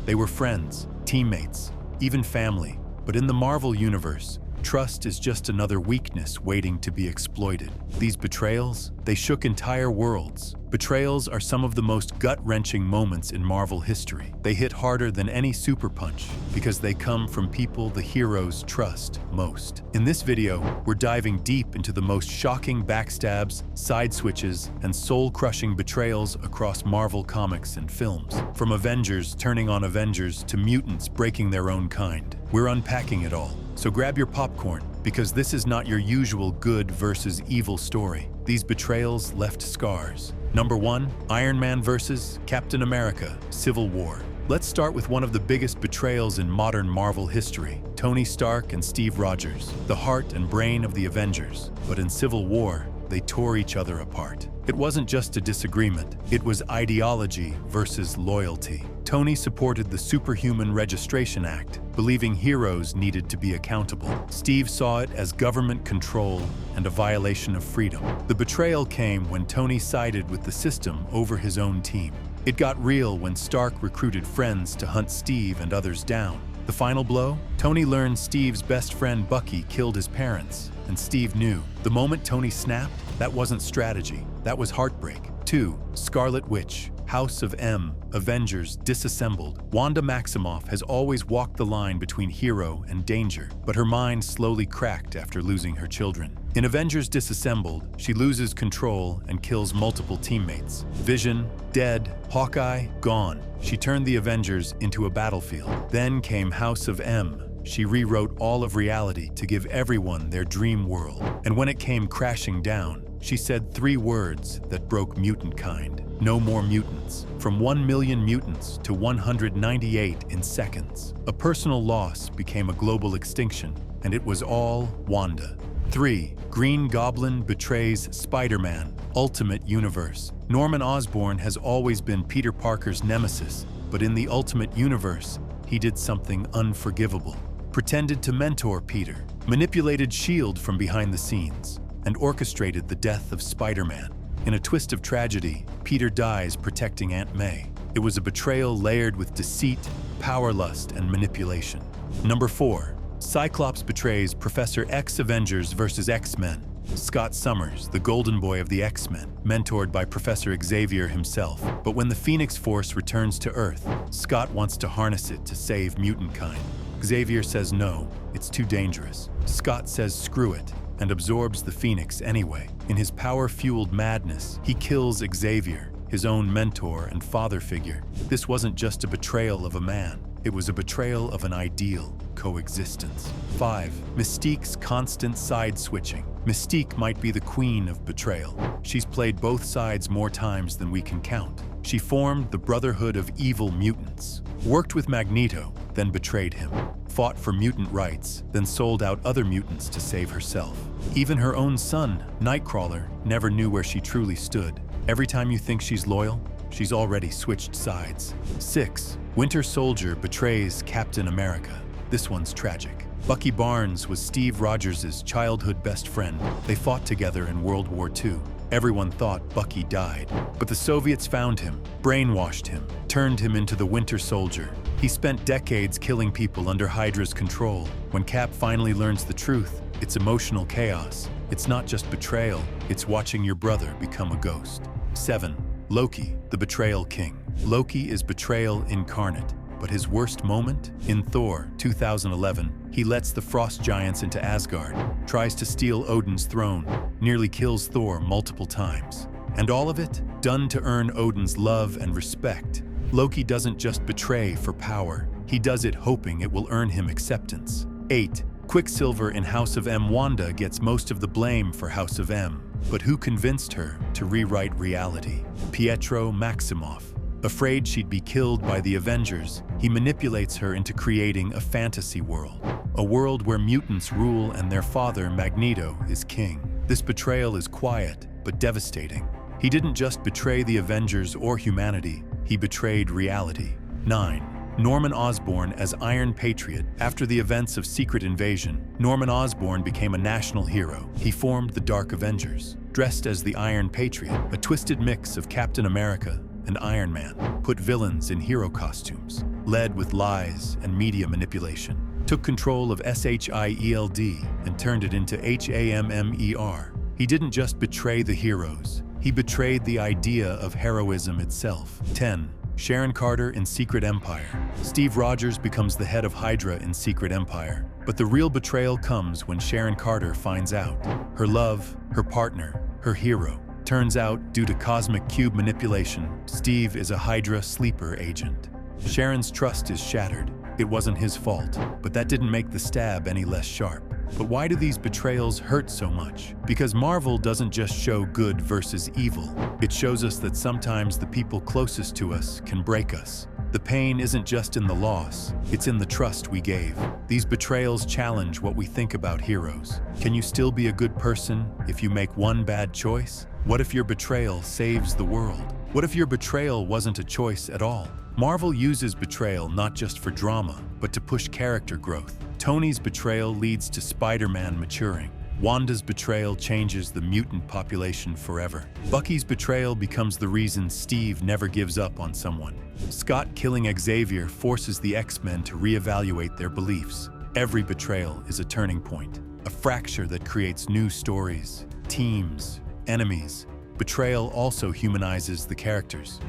They were friends, teammates, even family. But in the Marvel Universe, trust is just another weakness waiting to be exploited. These betrayals, they shook entire worlds. Betrayals are some of the most gut-wrenching moments in Marvel history. They hit harder than any super punch because they come from people the heroes trust most. In this video, we're diving deep into the most shocking backstabs, side switches, and soul-crushing betrayals across Marvel comics and films. From Avengers turning on Avengers to mutants breaking their own kind. We're unpacking it all. So grab your popcorn, because this is not your usual good versus evil story. These betrayals left scars. Number 1, Iron Man versus Captain America, Civil War. Let's start with one of the biggest betrayals in modern Marvel history, Tony Stark and Steve Rogers, the heart and brain of the Avengers. But in Civil War, they tore each other apart. It wasn't just a disagreement, it was ideology versus loyalty. Tony supported the Superhuman Registration Act, believing heroes needed to be accountable. Steve saw it as government control and a violation of freedom. The betrayal came when Tony sided with the system over his own team. It got real when Stark recruited friends to hunt Steve and others down. The final blow? Tony learned Steve's best friend Bucky killed his parents, and Steve knew. The moment Tony snapped, that wasn't strategy, that was heartbreak. 2. Scarlet Witch, House of M, Avengers disassembled. Wanda Maximoff has always walked the line between hero and danger, but her mind slowly cracked after losing her children. In Avengers Disassembled, she loses control and kills multiple teammates. Vision, dead. Hawkeye, gone. She turned the Avengers into a battlefield. Then came House of M. She rewrote all of reality to give everyone their dream world. And when it came crashing down, she said 3 words that broke mutant kind. No more mutants. From 1 million mutants to 198 in seconds. A personal loss became a global extinction, and it was all Wanda. 3. Green Goblin betrays Spider-Man, Ultimate Universe. Norman Osborn has always been Peter Parker's nemesis, but in the Ultimate Universe, he did something unforgivable. Pretended to mentor Peter, manipulated S.H.I.E.L.D. from behind the scenes, and orchestrated the death of Spider-Man. In a twist of tragedy, Peter dies protecting Aunt May. It was a betrayal layered with deceit, power lust, and manipulation. Number 4. Cyclops betrays Professor X. Avengers vs. X-Men. Scott Summers, the golden boy of the X-Men, mentored by Professor Xavier himself. But when the Phoenix Force returns to Earth, Scott wants to harness it to save mutant kind. Xavier says no, it's too dangerous. Scott says screw it, and absorbs the Phoenix anyway. In his power-fueled madness, he kills Xavier, his own mentor and father figure. This wasn't just a betrayal of a man, it was a betrayal of an ideal coexistence. 5. Mystique's constant side-switching. Mystique might be the queen of betrayal. She's played both sides more times than we can count. She formed the Brotherhood of Evil Mutants, worked with Magneto, then betrayed him, fought for mutant rights, then sold out other mutants to save herself. Even her own son, Nightcrawler, never knew where she truly stood. Every time you think she's loyal, she's already switched sides. 6. Winter Soldier betrays Captain America. This one's tragic. Bucky Barnes was Steve Rogers' childhood best friend. They fought together in World War II. Everyone thought Bucky died, but the Soviets found him, brainwashed him, turned him into the Winter Soldier. He spent decades killing people under Hydra's control. When Cap finally learns the truth, it's emotional chaos. It's not just betrayal, it's watching your brother become a ghost. 7. Loki, the Betrayal King. Loki is betrayal incarnate, but his worst moment? In Thor 2011, he lets the frost giants into Asgard, tries to steal Odin's throne, nearly kills Thor multiple times. And all of it done to earn Odin's love and respect. Loki doesn't just betray for power, he does it hoping it will earn him acceptance. 8. Quicksilver in House of M. Wanda gets most of the blame for House of M, but who convinced her to rewrite reality? Pietro Maximoff. Afraid she'd be killed by the Avengers, he manipulates her into creating a fantasy world. A world where mutants rule and their father, Magneto, is king. This betrayal is quiet, but devastating. He didn't just betray the Avengers or humanity, he betrayed reality. 9. Norman Osborn as Iron Patriot. After the events of Secret Invasion, Norman Osborn became a national hero. He formed the Dark Avengers, dressed as the Iron Patriot, a twisted mix of Captain America and Iron Man, put villains in hero costumes. led with lies and media manipulation, took control of SHIELD and turned it into HAMMER. He didn't just betray the heroes, he betrayed the idea of heroism itself. 10. Sharon Carter in Secret Empire. Steve Rogers becomes the head of Hydra in Secret Empire. But the real betrayal comes when Sharon Carter finds out. Her love, her partner, her hero. Turns out, due to cosmic cube manipulation, Steve is a Hydra sleeper agent. Sharon's trust is shattered. It wasn't his fault, but that didn't make the stab any less sharp. But why do these betrayals hurt so much? Because Marvel doesn't just show good versus evil. It shows us that sometimes the people closest to us can break us. The pain isn't just in the loss, it's in the trust we gave. These betrayals challenge what we think about heroes. Can you still be a good person if you make one bad choice? What if your betrayal saves the world? What if your betrayal wasn't a choice at all? Marvel uses betrayal not just for drama, but to push character growth. Tony's betrayal leads to Spider-Man maturing. Wanda's betrayal changes the mutant population forever. Bucky's betrayal becomes the reason Steve never gives up on someone. Scott killing Xavier forces the X-Men to reevaluate their beliefs. Every betrayal is a turning point, a fracture that creates new stories, teams, enemies. Betrayal also humanizes the characters.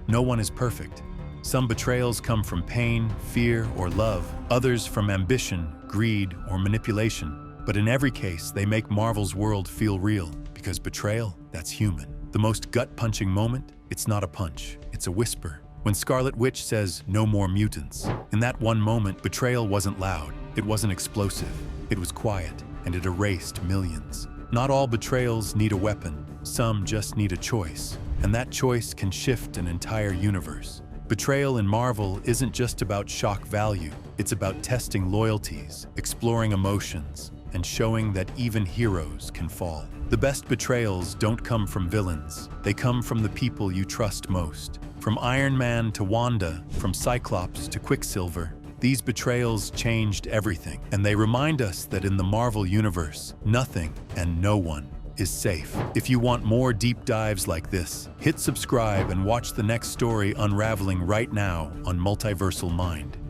No one is perfect. Some betrayals come from pain, fear, or love, others from ambition, greed, or manipulation. But in every case, they make Marvel's world feel real, because betrayal, that's human. The most gut-punching moment, it's not a punch, it's a whisper. When Scarlet Witch says, "No more mutants," in that one moment, betrayal wasn't loud, it wasn't explosive, it was quiet, and it erased millions. Not all betrayals need a weapon, some just need a choice, and that choice can shift an entire universe. Betrayal in Marvel isn't just about shock value, it's about testing loyalties, exploring emotions, and showing that even heroes can fall. The best betrayals don't come from villains, they come from the people you trust most. From Iron Man to Wanda, from Cyclops to Quicksilver, these betrayals changed everything, and they remind us that in the Marvel universe, nothing and no one is safe. If you want more deep dives like this, hit subscribe and watch the next story unraveling right now on Multiversal Mind.